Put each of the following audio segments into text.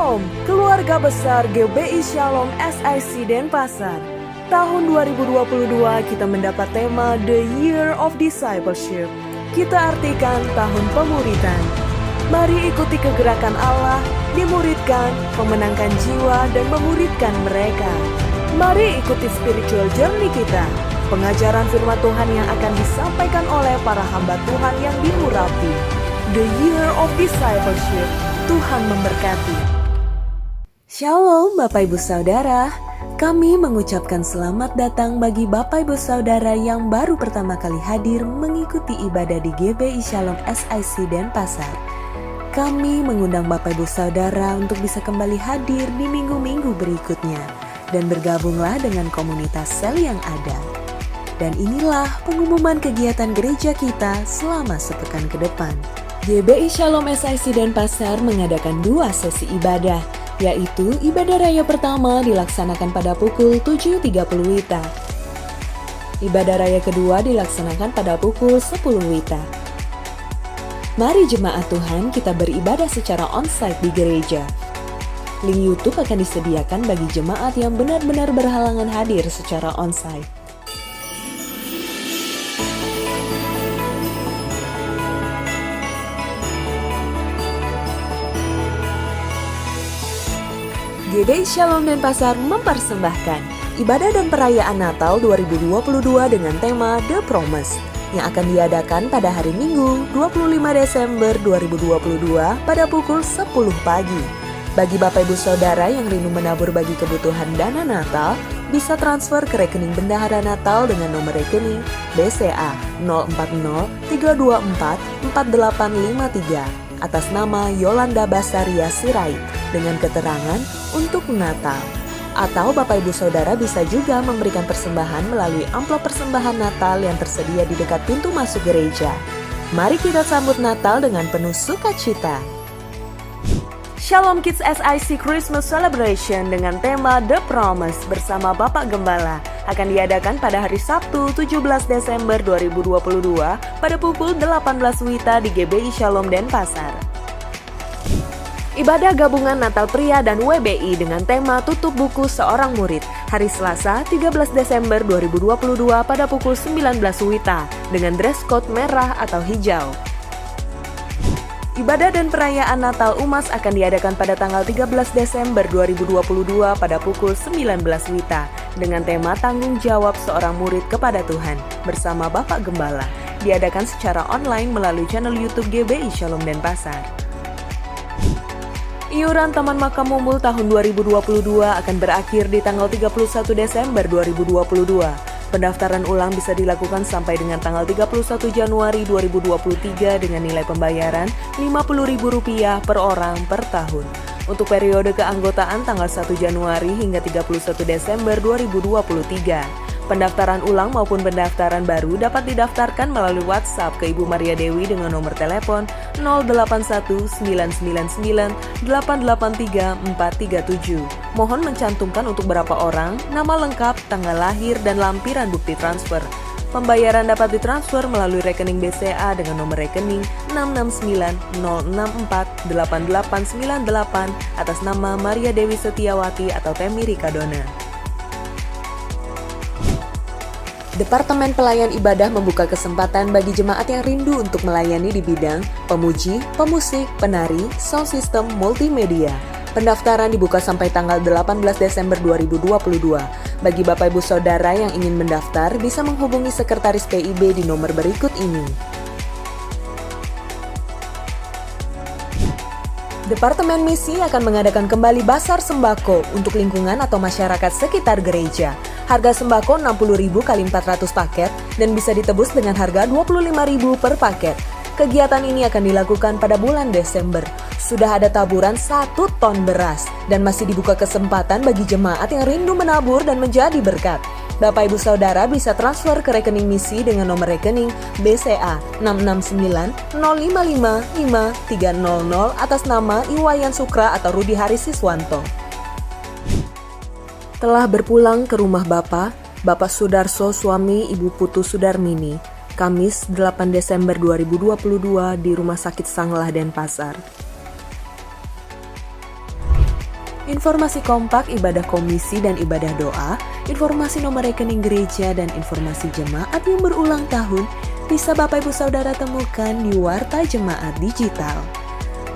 Shalom, keluarga besar GBI Shalom SIC Denpasar. Tahun 2022 kita mendapat tema The Year of Discipleship. Kita artikan tahun pemuridan. Mari ikuti kegerakan Allah, dimuridkan, memenangkan jiwa dan memuridkan mereka. Mari ikuti spiritual journey kita. Pengajaran firman Tuhan yang akan disampaikan oleh para hamba Tuhan yang diurapi. The Year of Discipleship. Tuhan memberkati. Shalom Bapak Ibu Saudara. Kami mengucapkan selamat datang bagi Bapak Ibu Saudara yang baru pertama kali hadir mengikuti ibadah di GBI Shalom SIC Denpasar. Kami mengundang Bapak Ibu Saudara untuk bisa kembali hadir di minggu-minggu berikutnya dan bergabunglah dengan komunitas sel yang ada. Dan inilah pengumuman kegiatan gereja kita selama sepekan ke depan. GBI Shalom SIC Denpasar mengadakan 2 sesi ibadah, yaitu ibadah raya pertama dilaksanakan pada pukul 7.30 WITA. Ibadah raya kedua dilaksanakan pada pukul 10 WITA. Mari jemaat Tuhan kita beribadah secara onsite di gereja. Link YouTube akan disediakan bagi jemaat yang benar-benar berhalangan hadir secara onsite. GBI Shalom Denpasar mempersembahkan ibadah dan perayaan Natal 2022 dengan tema The Promise yang akan diadakan pada hari Minggu 25 Desember 2022 pada pukul 10 pagi. Bagi Bapak Ibu Saudara yang rindu menabur bagi kebutuhan dana Natal, bisa transfer ke rekening Bendahara Natal dengan nomor rekening BCA 040 324 4853 atas nama Yolanda Basaria Sirait dengan keterangan untuk Natal. Atau Bapak Ibu Saudara bisa juga memberikan persembahan melalui amplop persembahan Natal yang tersedia di dekat pintu masuk gereja. Mari kita sambut Natal dengan penuh sukacita. Shalom Kids SIC Christmas Celebration dengan tema The Promise bersama Bapak Gembala akan diadakan pada hari Sabtu 17 Desember 2022 pada pukul 18 WITA di GBI Shalom Denpasar. Ibadah gabungan Natal pria dan WBI dengan tema tutup buku seorang murid hari Selasa 13 Desember 2022 pada pukul 19 WITA dengan dress code merah atau hijau. Ibadah dan perayaan Natal UMAS akan diadakan pada tanggal 13 Desember 2022 pada pukul 19 WITA dengan tema tanggung jawab seorang murid kepada Tuhan bersama Bapak Gembala. Diadakan secara online melalui channel YouTube GBI Shalom Denpasar. Iuran Taman Makam Mumbul tahun 2022 akan berakhir di tanggal 31 Desember 2022. Pendaftaran ulang bisa dilakukan sampai dengan tanggal 31 Januari 2023 dengan nilai pembayaran Rp50.000 per orang per tahun. Untuk periode keanggotaan tanggal 1 Januari hingga 31 Desember 2023. Pendaftaran ulang maupun pendaftaran baru dapat didaftarkan melalui WhatsApp ke Ibu Maria Dewi dengan nomor telepon 081999883437. Mohon mencantumkan untuk berapa orang, nama lengkap, tanggal lahir, dan lampiran bukti transfer. Pembayaran dapat ditransfer melalui rekening BCA dengan nomor rekening 66906488898 atas nama Maria Dewi Setiawati atau Temi Rikadona. Departemen Pelayan Ibadah membuka kesempatan bagi jemaat yang rindu untuk melayani di bidang pemuji, pemusik, penari, sound system, multimedia. Pendaftaran dibuka sampai tanggal 18 Desember 2022. Bagi Bapak Ibu Saudara yang ingin mendaftar bisa menghubungi Sekretaris PIB di nomor berikut ini. Departemen Misi akan mengadakan kembali basar sembako untuk lingkungan atau masyarakat sekitar gereja. Harga sembako Rp60.000 kali 400 paket dan bisa ditebus dengan harga Rp25.000 per paket. Kegiatan ini akan dilakukan pada bulan Desember. Sudah ada taburan 1 ton beras dan masih dibuka kesempatan bagi jemaat yang rindu menabur dan menjadi berkat. Bapak Ibu Saudara bisa transfer ke rekening misi dengan nomor rekening BCA 66905555300 atas nama Iwayan Sukra atau Rudi Haris Siswanto. Telah berpulang ke rumah Bapak Sudarso suami Ibu Putu Sudarmini, Kamis 8 Desember 2022 di Rumah Sakit Sanglah Denpasar. Informasi kompak ibadah komisi dan ibadah doa, informasi nomor rekening gereja dan informasi jemaat yang berulang tahun bisa Bapak Ibu Saudara temukan di Warta Jemaat Digital.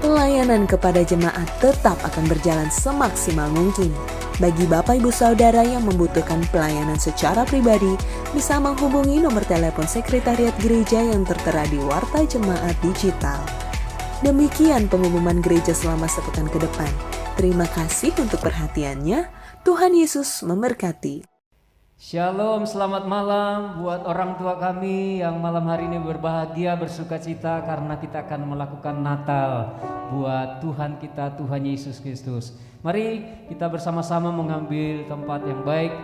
Pelayanan kepada jemaat tetap akan berjalan semaksimal mungkin. Bagi Bapak Ibu Saudara yang membutuhkan pelayanan secara pribadi, bisa menghubungi nomor telepon sekretariat gereja yang tertera di Warta Jemaat Digital. Demikian pengumuman gereja selama sepekan ke depan. Terima kasih untuk perhatiannya. Tuhan Yesus memberkati. Shalom, selamat malam buat orang tua kami yang malam hari ini berbahagia, bersuka cita karena kita akan melakukan Natal buat Tuhan kita, Tuhan Yesus Kristus. Mari kita bersama-sama mengambil tempat yang baik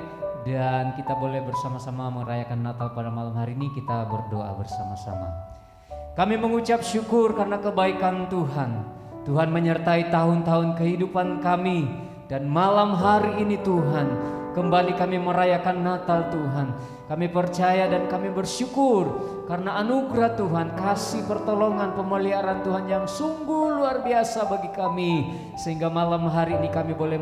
dan kita boleh bersama-sama merayakan Natal pada malam hari ini. Kita berdoa bersama-sama. Kami mengucap syukur karena kebaikan Tuhan. Tuhan menyertai tahun-tahun kehidupan kami dan malam hari ini Tuhan kembali kami merayakan Natal Tuhan. Kami percaya dan kami bersyukur karena anugerah Tuhan, kasih pertolongan pemeliharaan Tuhan yang sungguh luar biasa bagi kami. Sehingga malam hari ini kami boleh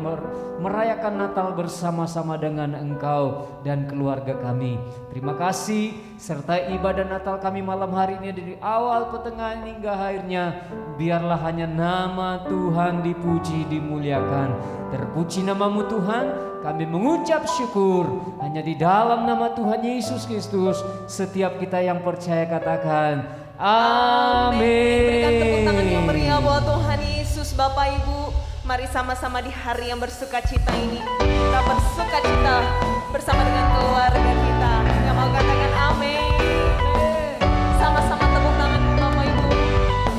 merayakan Natal bersama-sama dengan Engkau dan keluarga kami. Terima kasih serta ibadah Natal kami malam hari ini dari awal, pertengahan hingga akhirnya. Biarlah hanya nama Tuhan dipuji, dimuliakan. Terpuji namamu Tuhan. Kami mengucap syukur hanya di dalam nama Tuhan Yesus Kristus. Setiap kita yang percaya katakan amin. Berikan tepuk tangan yang meriah buat Tuhan Yesus. Bapak Ibu, mari sama-sama di hari yang bersuka cita ini kita bersuka cita bersama dengan keluarga kita. Yang mau katakan amin. Sama-sama tepuk tangan Bapak Ibu. Marilah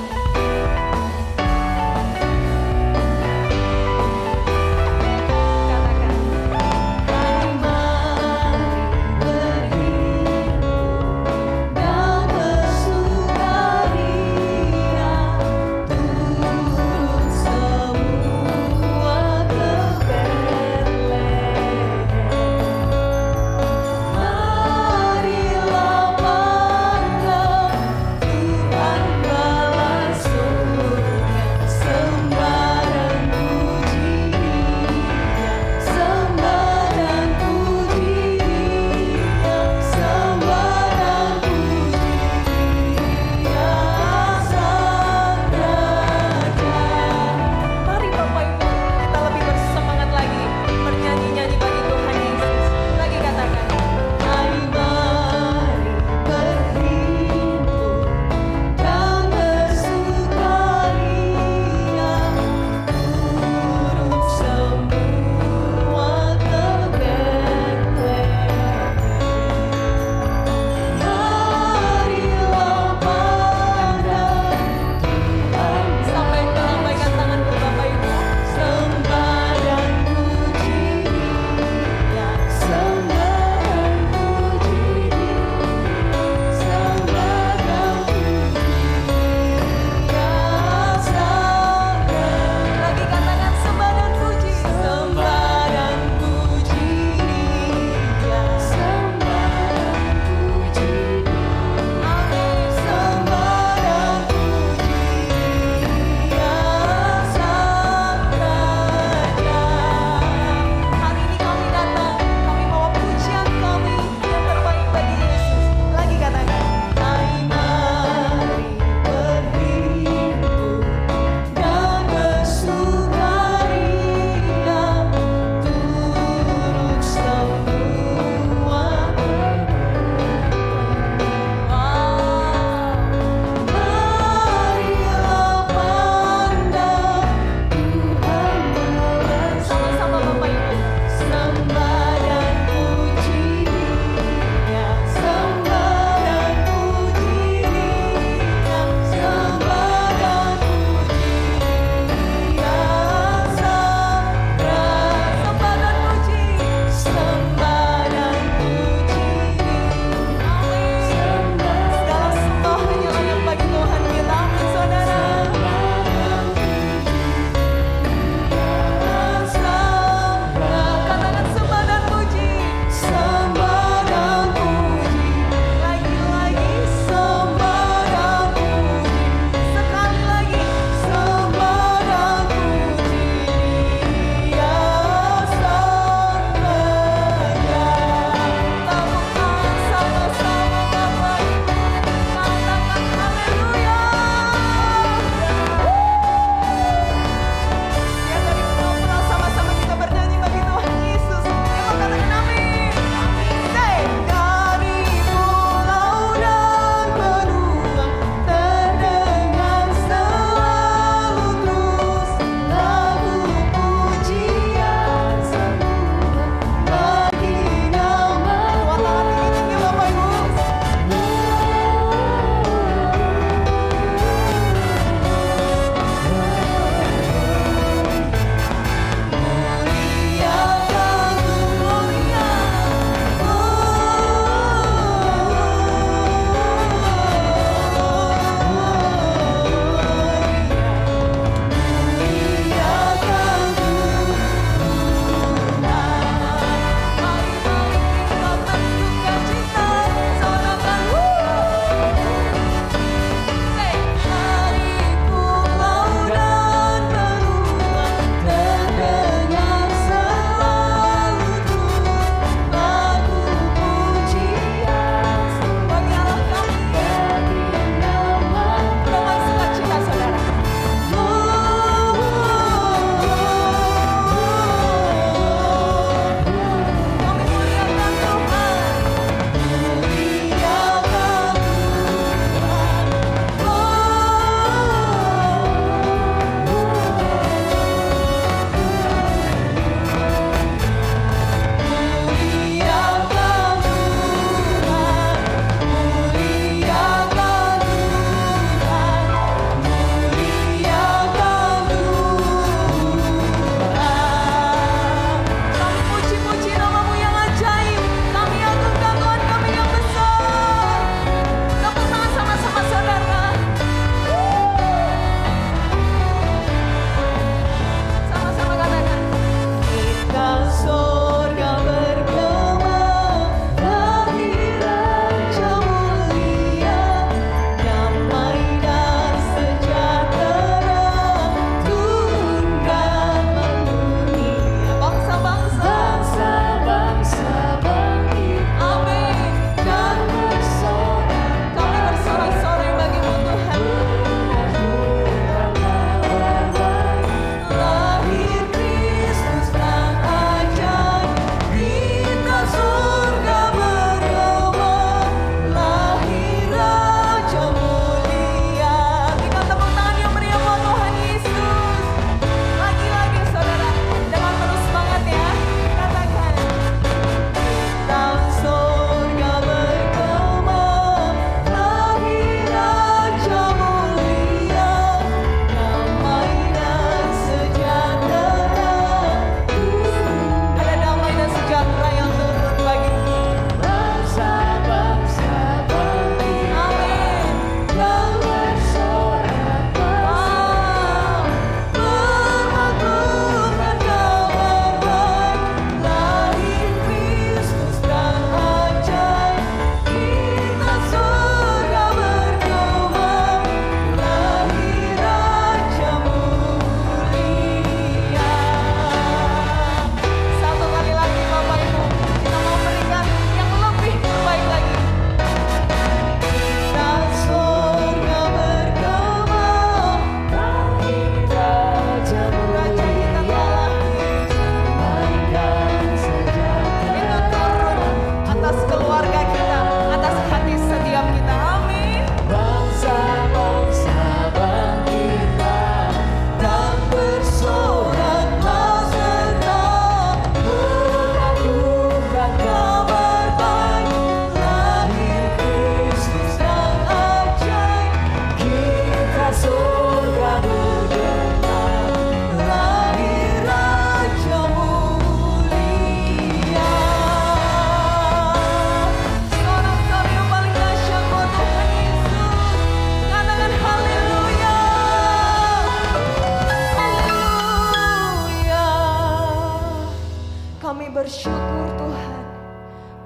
bersyukur Tuhan,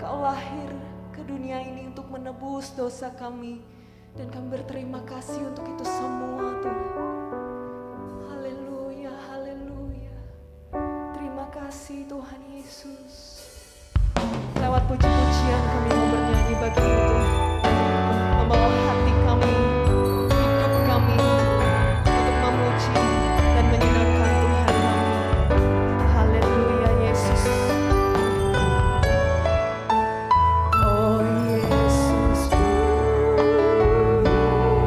Kau lahir ke dunia ini untuk menebus dosa kami. Dan kami berterima kasih untuk itu semua Tuhan. Haleluya, haleluya. Terima kasih Tuhan Yesus. Lewat puji-pujian kami mau bernyanyi bagi Tuhan. Membawa hati kami, hidup kami untuk memuji dan menyenangkan Tuhan kami. Haleluya Yesus. Oh Yesus,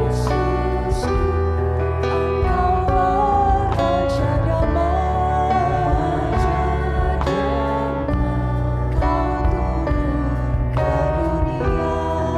Yesus, Engkaulah Raja damai, Kau turun ke dunia.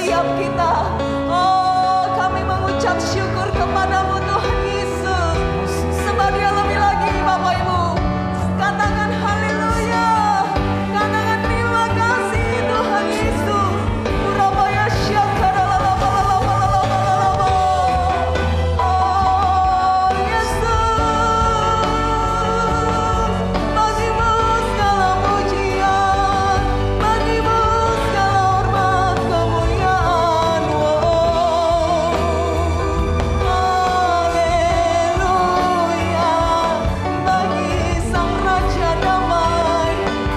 setiap kita. Oh, kami mengucap syukur kepadamu Tuhan Yesus. Sebab Dia lebih lagi Bapak Ibu. Katakan haleluya. Katakan terima kasih Tuhan Yesus. Urabaya syakara lalabalabalabalabalaba. Oh Yesus, bagimu segala pujian, bagimu segala hormat kemuliaan. Haleluya, bagi Sang Raja damai,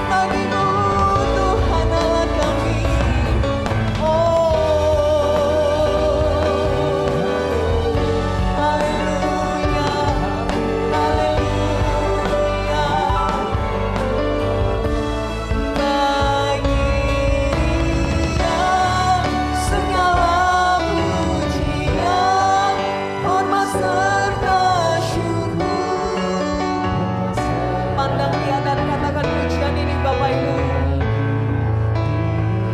bagimu Tuhan Allah kami. Haleluya, haleluya. Bagi Dia segala pujian, hormat serta syukur. Pandang Dia dan katakan pujian ini Bapak Ibu.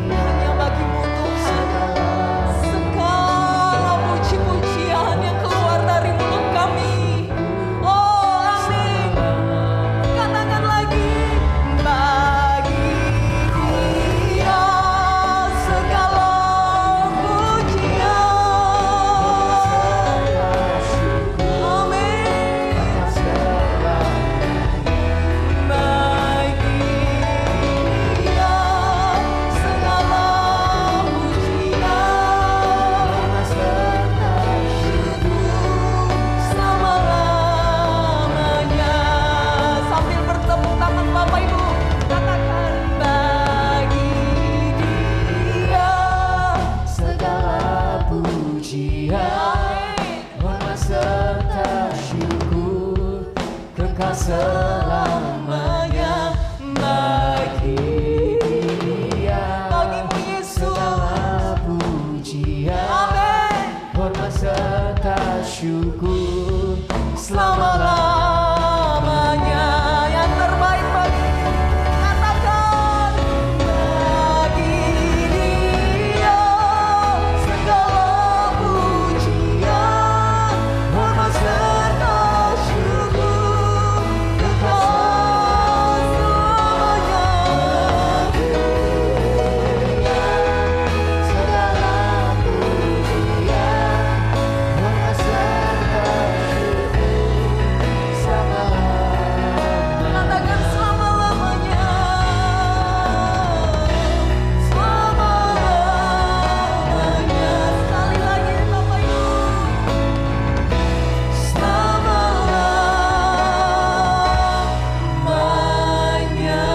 Hanya bagimu Tuhan. Segala puji-pujian yang keluar dari mulut kami. Oh amin. Katakan lagi. Bagi Dia segala pujian. Amin. Bagi Dia segala pujian, selama-lamanya. Sambil bertepuk tangan Bapak Ibu, katakan bagi Dia Segala pujian, hormat serta syukur, kekal selamanya bagi Dia. bagimu Yesus. Segala pujian, Amin. hormat serta syukur, Selama-lamanya yang terbaik bagimu. Katakan bagi Dia segala pujian, hormat serta syukur, kekal selamanya. segala pujian, hormat serta syukur, selama-lamanya. Katakan selama-lamanya. Selama-lamanya. Sekali lagi Bapak Ibu. Selama-lamanya.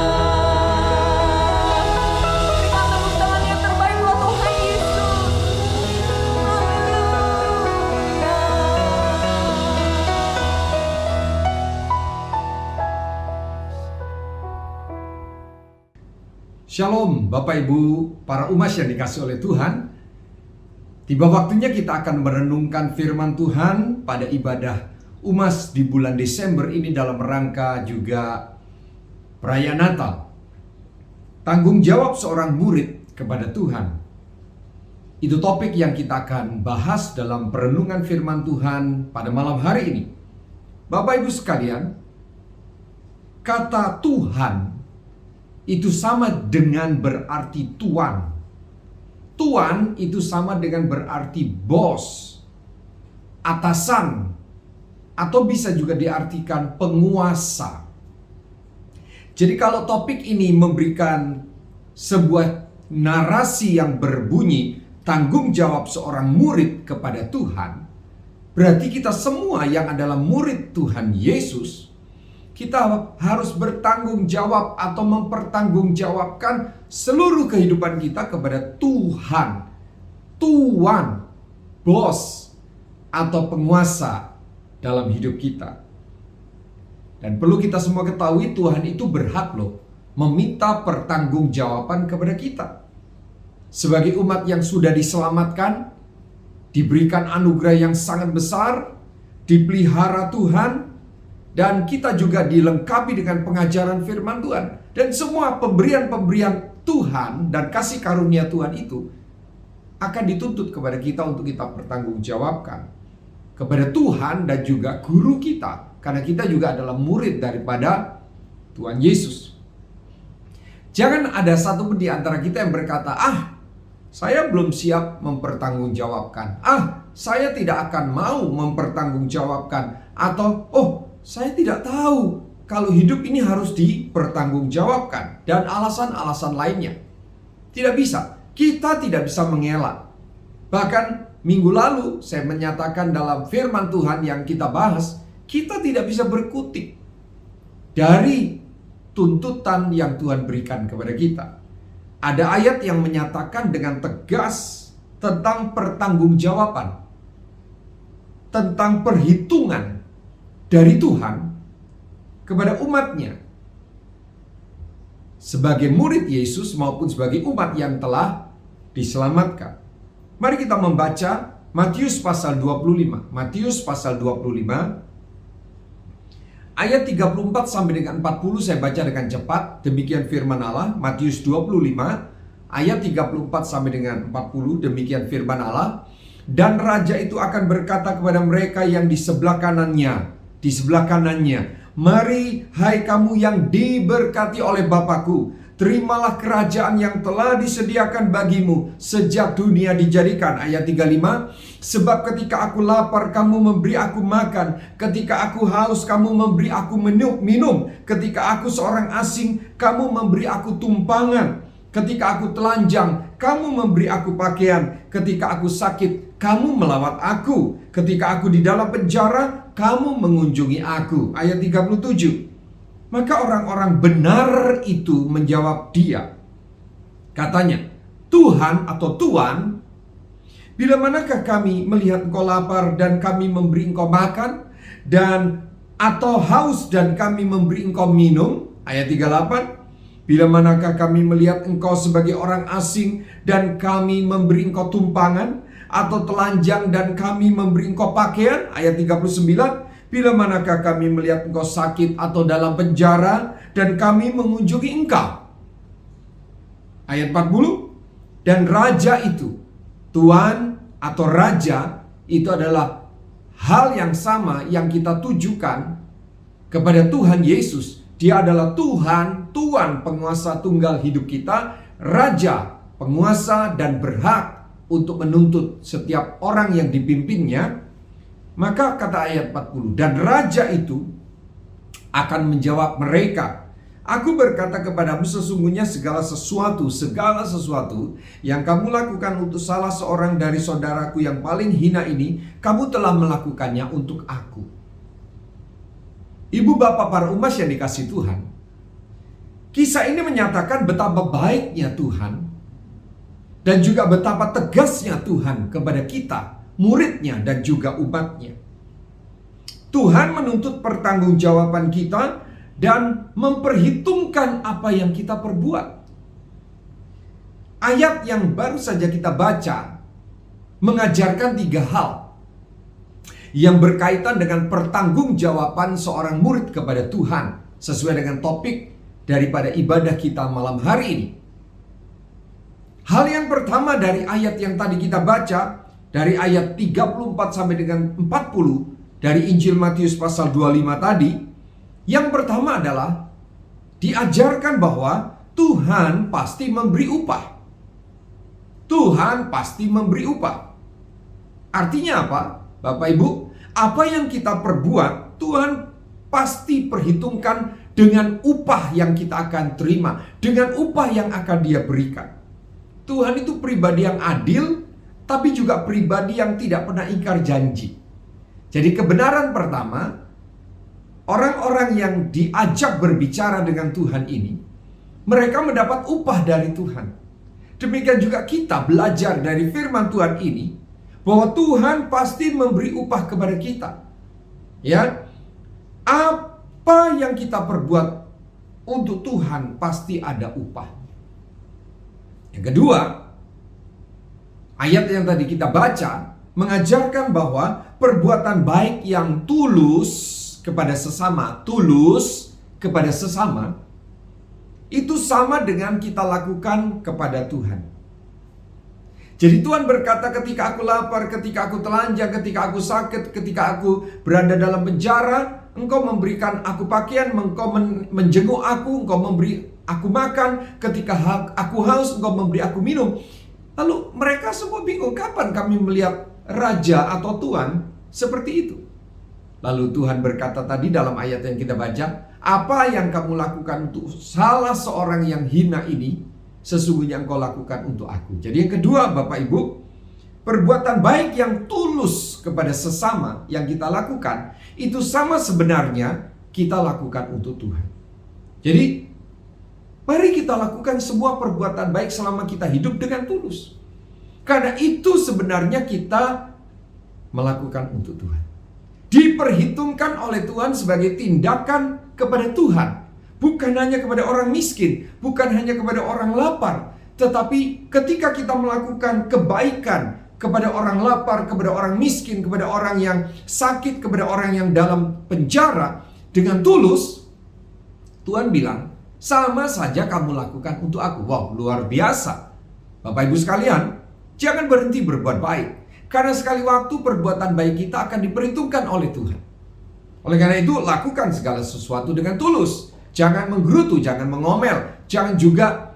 Berikan tepuk tangan yang terbaik buat Tuhan Yesus. Haleluya. Shalom Bapak Ibu, para umat yang dikasih oleh Tuhan. Tiba waktunya kita akan merenungkan firman Tuhan pada ibadah UMAS di bulan Desember ini dalam rangka juga perayaan Natal. Tanggung jawab seorang murid kepada Tuhan. Itu topik yang kita akan bahas dalam perenungan firman Tuhan pada malam hari ini. Bapak Ibu sekalian, kata Tuhan itu sama dengan berarti tuan. Tuan itu sama dengan berarti bos, atasan, atau bisa juga diartikan penguasa. Jadi kalau topik ini memberikan sebuah narasi yang berbunyi tanggung jawab seorang murid kepada Tuhan, berarti kita semua yang adalah murid Tuhan Yesus, kita harus bertanggung jawab atau mempertanggungjawabkan seluruh kehidupan kita kepada Tuhan, Tuan, bos, atau penguasa dalam hidup kita. Dan perlu kita semua ketahui, Tuhan itu berhak loh meminta pertanggungjawaban kepada kita. Sebagai umat yang sudah diselamatkan, diberikan anugerah yang sangat besar, dipelihara Tuhan, dan kita juga dilengkapi dengan pengajaran firman Tuhan. Dan semua pemberian-pemberian Tuhan dan kasih karunia Tuhan itu akan dituntut kepada kita untuk kita pertanggungjawabkan kepada Tuhan dan juga guru kita, karena kita juga adalah murid daripada Tuhan Yesus. Jangan ada satupun di antara kita yang berkata, saya belum siap mempertanggungjawabkan. Saya tidak akan mau mempertanggungjawabkan. Atau, saya tidak tahu kalau hidup ini harus dipertanggungjawabkan. Dan alasan-alasan lainnya. Tidak bisa. Kita tidak bisa mengelak. Bahkan minggu lalu saya menyatakan dalam firman Tuhan yang kita bahas, kita tidak bisa berkutik dari tuntutan yang Tuhan berikan kepada kita. Ada ayat yang menyatakan dengan tegas tentang pertanggungjawaban, tentang perhitungan dari Tuhan kepada umatnya sebagai murid Yesus maupun sebagai umat yang telah diselamatkan. Mari kita membaca Matius pasal 25. Matius pasal 25 ayat 34 sampai dengan 40 saya baca dengan cepat. Demikian firman Allah. Matius 25 ayat 34 sampai dengan 40. Demikian firman Allah. Dan raja itu akan berkata kepada mereka yang di sebelah kanannya, mari hai kamu yang diberkati oleh Bapakku, terimalah kerajaan yang telah disediakan bagimu sejak dunia dijadikan. Ayat 35, sebab ketika aku lapar kamu memberi aku makan, ketika aku haus kamu memberi aku minum, ketika aku seorang asing kamu memberi aku tumpangan, ketika aku telanjang kamu memberi aku pakaian, ketika aku sakit kamu melawat aku, ketika aku di dalam penjara kamu mengunjungi aku. Ayat 37. Maka orang-orang benar itu menjawab dia. Katanya, Tuhan atau Tuan, bila manakah kami melihat engkau lapar dan kami memberi engkau makan, dan atau haus dan kami memberi engkau minum? Ayat 38. Bila manakah kami melihat engkau sebagai orang asing dan kami memberi engkau tumpangan, atau telanjang dan kami memberi engkau pakaian? Ayat 39. Bila manakah kami melihat engkau sakit atau dalam penjara dan kami mengunjungi engkau? Ayat 40. Dan raja itu, Tuan atau raja, itu adalah hal yang sama yang kita tujukan kepada Tuhan Yesus. Dia adalah Tuhan, Tuan penguasa tunggal hidup kita, Raja, penguasa dan berhak untuk menuntut setiap orang yang dipimpinnya. Maka kata ayat 40, dan raja itu akan menjawab mereka, aku berkata kepadamu sesungguhnya segala sesuatu yang kamu lakukan untuk salah seorang dari saudaraku yang paling hina ini, kamu telah melakukannya untuk aku. Ibu bapak para umat yang dikasihi Tuhan, kisah ini menyatakan betapa baiknya Tuhan dan juga betapa tegasnya Tuhan kepada kita, muridnya dan juga umatnya. Tuhan menuntut pertanggungjawaban kita dan memperhitungkan apa yang kita perbuat. Ayat yang baru saja kita baca mengajarkan 3 hal yang berkaitan dengan pertanggungjawaban seorang murid kepada Tuhan, sesuai dengan topik daripada ibadah kita malam hari ini. Hal yang pertama dari ayat yang tadi kita baca, dari ayat 34 sampai dengan 40 dari Injil Matius pasal 25 tadi, yang pertama adalah diajarkan bahwa Tuhan pasti memberi upah. Tuhan pasti memberi upah. Artinya apa? Bapak Ibu, apa yang kita perbuat, Tuhan pasti perhitungkan dengan upah yang kita akan terima, dengan upah yang akan Dia berikan. Tuhan itu pribadi yang adil, tapi juga pribadi yang tidak pernah ingkar janji. Jadi kebenaran pertama, orang-orang yang diajak berbicara dengan Tuhan ini, mereka mendapat upah dari Tuhan. Demikian juga kita belajar dari firman Tuhan ini, bahwa Tuhan pasti memberi upah kepada kita. Ya, apa yang kita perbuat untuk Tuhan pasti ada upah. Yang kedua, ayat yang tadi kita baca mengajarkan bahwa perbuatan baik yang tulus kepada sesama, itu sama dengan kita lakukan kepada Tuhan. Jadi Tuhan berkata, ketika aku lapar, ketika aku telanjang, ketika aku sakit, ketika aku berada dalam penjara, Engkau memberikan aku pakaian, Engkau menjenguk aku, Engkau memberi aku makan. Ketika aku haus, Engkau memberi aku minum. Lalu mereka semua bingung, kapan kami melihat Raja atau Tuhan seperti itu? Lalu Tuhan berkata tadi dalam ayat yang kita baca, apa yang kamu lakukan untuk salah seorang yang hina ini, sesungguhnya engkau lakukan untuk aku. Jadi yang kedua, Bapak Ibu, perbuatan baik yang tulus kepada sesama yang kita lakukan, itu sama sebenarnya kita lakukan untuk Tuhan. Jadi mari kita lakukan semua perbuatan baik selama kita hidup dengan tulus. Karena itu sebenarnya kita melakukan untuk Tuhan. Diperhitungkan oleh Tuhan sebagai tindakan kepada Tuhan. Bukan hanya kepada orang miskin, bukan hanya kepada orang lapar, tetapi ketika kita melakukan kebaikan kepada orang lapar, kepada orang miskin, kepada orang yang sakit, kepada orang yang dalam penjara dengan tulus, Tuhan bilang, sama saja kamu lakukan untuk aku. Wow, luar biasa. Bapak Ibu sekalian, jangan berhenti berbuat baik. Karena sekali waktu perbuatan baik kita akan diperhitungkan oleh Tuhan. Oleh karena itu, lakukan segala sesuatu dengan tulus. Jangan menggerutu, jangan mengomel, jangan juga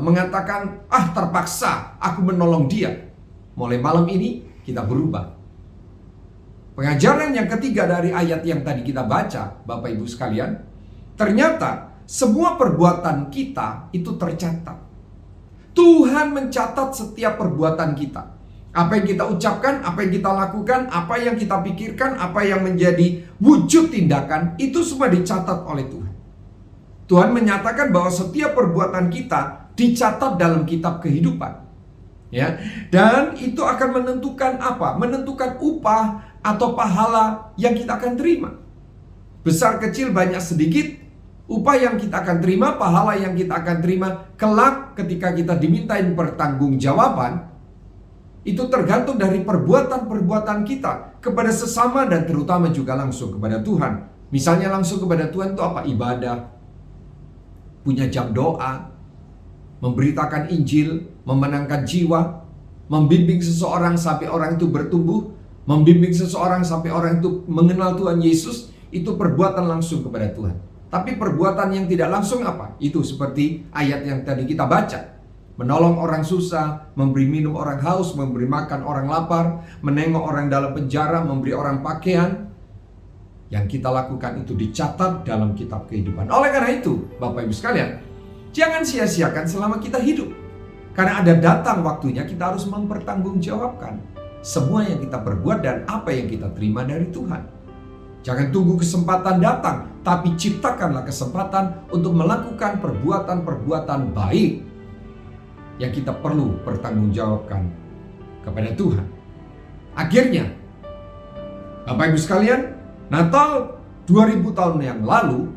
mengatakan, terpaksa aku menolong dia. Mulai malam ini kita berubah. Pengajaran yang ketiga dari ayat yang tadi kita baca, Bapak Ibu sekalian, ternyata semua perbuatan kita itu tercatat. Tuhan mencatat setiap perbuatan kita. Apa yang kita ucapkan, apa yang kita lakukan, apa yang kita pikirkan, apa yang menjadi wujud tindakan, itu semua dicatat oleh Tuhan. Tuhan menyatakan bahwa setiap perbuatan kita dicatat dalam kitab kehidupan. Ya, dan itu akan menentukan apa? Menentukan upah atau pahala yang kita akan terima. Besar kecil banyak sedikit, upah yang kita akan terima, pahala yang kita akan terima kelak ketika kita dimintain pertanggungjawaban, itu tergantung dari perbuatan-perbuatan kita kepada sesama dan terutama juga langsung kepada Tuhan. Misalnya langsung kepada Tuhan itu apa? Ibadah, punya jam doa, memberitakan Injil, memenangkan jiwa, membimbing seseorang sampai orang itu bertumbuh, membimbing seseorang sampai orang itu mengenal Tuhan Yesus, itu perbuatan langsung kepada Tuhan. Tapi perbuatan yang tidak langsung apa? Itu seperti ayat yang tadi kita baca. Menolong orang susah, memberi minum orang haus, memberi makan orang lapar, menengok orang dalam penjara, memberi orang pakaian. Yang kita lakukan itu dicatat dalam kitab kehidupan. Oleh karena itu, Bapak Ibu sekalian, jangan sia-siakan selama kita hidup. Karena ada datang waktunya kita harus mempertanggungjawabkan semua yang kita perbuat dan apa yang kita terima dari Tuhan. Jangan tunggu kesempatan datang, tapi ciptakanlah kesempatan untuk melakukan perbuatan-perbuatan baik yang kita perlu pertanggungjawabkan kepada Tuhan. Akhirnya, Bapak Ibu sekalian, Natal 2000 tahun yang lalu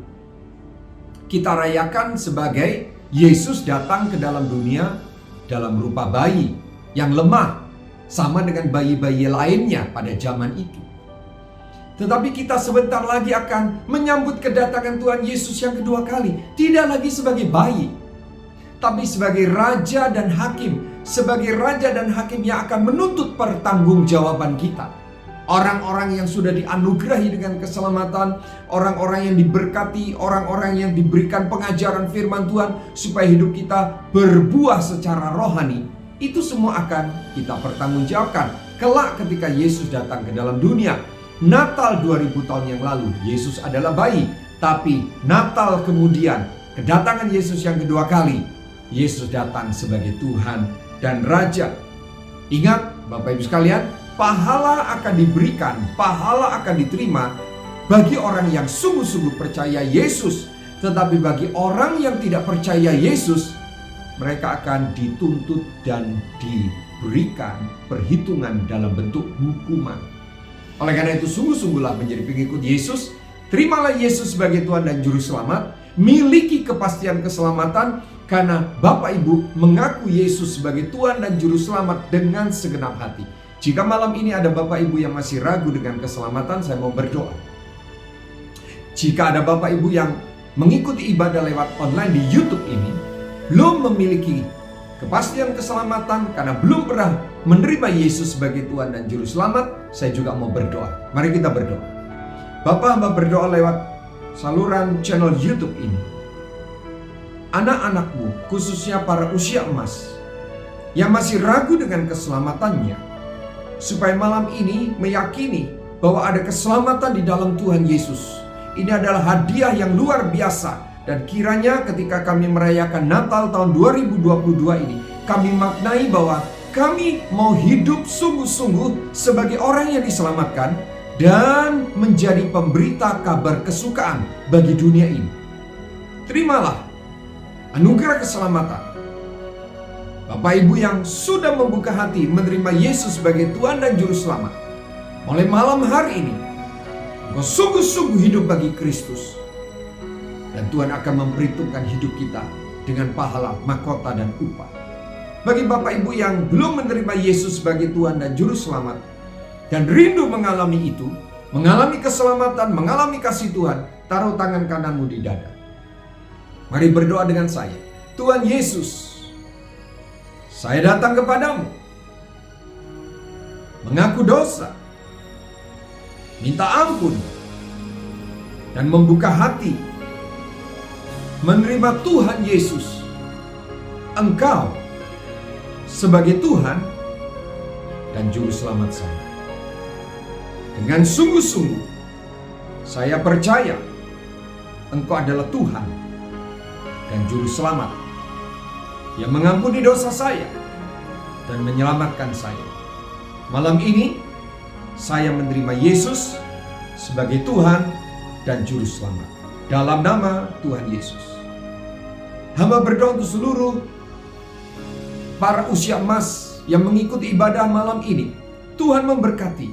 kita rayakan sebagai Yesus datang ke dalam dunia dalam rupa bayi yang lemah, sama dengan bayi-bayi lainnya pada zaman itu. Tetapi kita sebentar lagi akan menyambut kedatangan Tuhan Yesus yang kedua kali, tidak lagi sebagai bayi, tapi sebagai Raja dan Hakim, sebagai Raja dan Hakim yang akan menuntut pertanggungjawaban kita. Orang-orang yang sudah dianugerahi dengan keselamatan, orang-orang yang diberkati, orang-orang yang diberikan pengajaran firman Tuhan supaya hidup kita berbuah secara rohani, itu semua akan kita pertanggungjawabkan kelak ketika Yesus datang ke dalam dunia. Natal 2000 tahun yang lalu Yesus adalah bayi, tapi Natal kemudian kedatangan Yesus yang kedua kali, Yesus datang sebagai Tuhan dan Raja. Ingat Bapak Ibu sekalian, pahala akan diberikan, pahala akan diterima bagi orang yang sungguh-sungguh percaya Yesus. Tetapi bagi orang yang tidak percaya Yesus, mereka akan dituntut dan diberikan perhitungan dalam bentuk hukuman. Oleh karena itu, sungguh-sungguhlah menjadi pengikut Yesus. Terimalah Yesus sebagai Tuhan dan Juru Selamat. Miliki kepastian keselamatan karena Bapak Ibu mengaku Yesus sebagai Tuhan dan Juru Selamat dengan segenap hati. Jika malam ini ada Bapak Ibu yang masih ragu dengan keselamatan, saya mau berdoa. Jika ada Bapak Ibu yang mengikuti ibadah lewat online di YouTube ini, belum memiliki kepastian keselamatan karena belum pernah menerima Yesus sebagai Tuhan dan Juru Selamat, saya juga mau berdoa. Mari kita berdoa. Bapa, hamba berdoa lewat saluran channel YouTube ini. Anak-anakmu, khususnya para usia emas, yang masih ragu dengan keselamatannya, supaya malam ini meyakini bahwa ada keselamatan di dalam Tuhan Yesus. Ini adalah hadiah yang luar biasa. Dan kiranya ketika kami merayakan Natal tahun 2022 ini, kami maknai bahwa kami mau hidup sungguh-sungguh sebagai orang yang diselamatkan dan menjadi pemberita kabar kesukaan bagi dunia ini. Terimalah anugerah keselamatan. Bapak Ibu yang sudah membuka hati menerima Yesus sebagai Tuhan dan Juru Selamat, mulai malam hari ini engkau sungguh-sungguh hidup bagi Kristus. Dan Tuhan akan memperhitungkan hidup kita dengan pahala, mahkota, dan upah. Bagi Bapak Ibu yang belum menerima Yesus sebagai Tuhan dan Juru Selamat, dan rindu mengalami itu, mengalami keselamatan, mengalami kasih Tuhan, taruh tangan kananmu di dada. Mari berdoa dengan saya. Tuhan Yesus, saya datang kepadamu, mengaku dosa, minta ampun, dan membuka hati, menerima Tuhan Yesus, Engkau sebagai Tuhan dan Juru Selamat saya. Dengan sungguh-sungguh, saya percaya Engkau adalah Tuhan dan Juru Selamat yang mengampuni dosa saya dan menyelamatkan saya. Malam ini, saya menerima Yesus sebagai Tuhan dan Juru Selamat. Dalam nama Tuhan Yesus. Hamba berdoa untuk seluruh para usia emas yang mengikuti ibadah malam ini. Tuhan memberkati.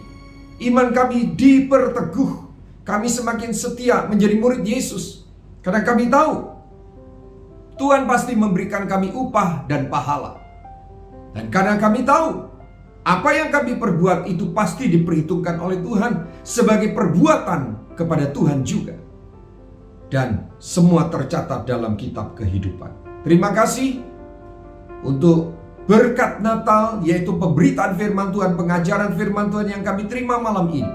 Iman kami diperteguh. Kami semakin setia menjadi murid Yesus. Karena kami tahu Tuhan pasti memberikan kami upah dan pahala. Dan karena kami tahu apa yang kami perbuat itu pasti diperhitungkan oleh Tuhan sebagai perbuatan kepada Tuhan juga. Dan semua tercatat dalam kitab kehidupan. Terima kasih untuk berkat Natal, yaitu pemberitaan firman Tuhan, pengajaran firman Tuhan yang kami terima malam ini.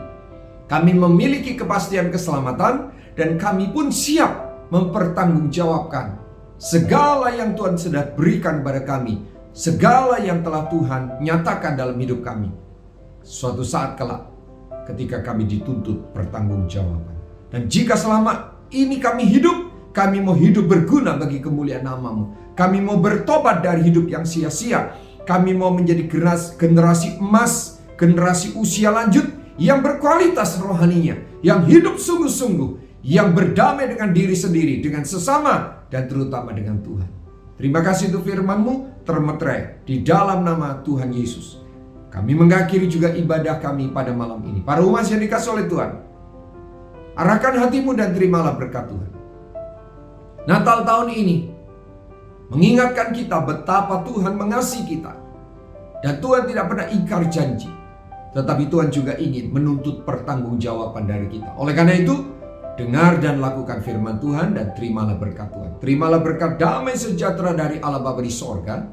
Kami memiliki kepastian keselamatan dan kami pun siap mempertanggungjawabkan segala yang Tuhan sudah berikan kepada kami, segala yang telah Tuhan nyatakan dalam hidup kami. Suatu saat kelak ketika kami dituntut pertanggungjawaban. Dan jika selama ini kami hidup, kami mau hidup berguna bagi kemuliaan nama-Mu. Kami mau bertobat dari hidup yang sia-sia. Kami mau menjadi generasi emas, generasi usia lanjut yang berkualitas rohaninya, yang hidup sungguh-sungguh, yang berdamai dengan diri sendiri, dengan sesama, dan terutama dengan Tuhan. Terima kasih untuk firman-Mu, termeterai di dalam nama Tuhan Yesus. Kami mengakhiri juga ibadah kami pada malam ini. Para umat yang dikasih oleh Tuhan, arahkan hatimu dan terimalah berkat Tuhan. Natal tahun ini mengingatkan kita betapa Tuhan mengasihi kita. Dan Tuhan tidak pernah ingkar janji. Tetapi Tuhan juga ingin menuntut pertanggungjawaban dari kita. Oleh karena itu, dengar dan lakukan firman Tuhan dan terimalah berkat Tuhan. Terimalah berkat damai sejahtera dari Allah Bapa di sorga,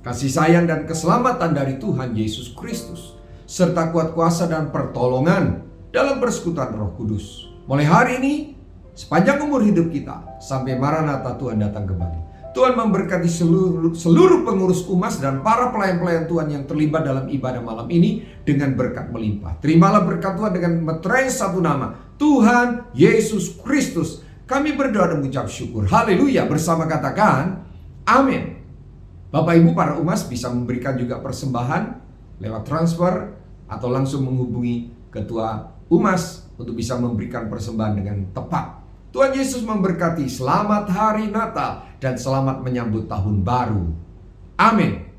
kasih sayang dan keselamatan dari Tuhan Yesus Kristus, serta kuat kuasa dan pertolongan dalam persekutuan Roh Kudus. Mulai hari ini, sepanjang umur hidup kita, sampai Maranatha Tuhan datang kembali. Tuhan memberkati seluruh pengurus UMAS dan para pelayan-pelayan Tuhan yang terlibat dalam ibadah malam ini dengan berkat melimpah. Terimalah berkat Tuhan dengan meterai satu nama, Tuhan Yesus Kristus. Kami berdoa dan mengucap syukur. Haleluya. Bersama katakan, amin. Bapak Ibu para UMAS bisa memberikan juga persembahan lewat transfer atau langsung menghubungi Ketua UMAS untuk bisa memberikan persembahan dengan tepat. Tuhan Yesus memberkati. Selamat hari Natal dan selamat menyambut tahun baru. Amin.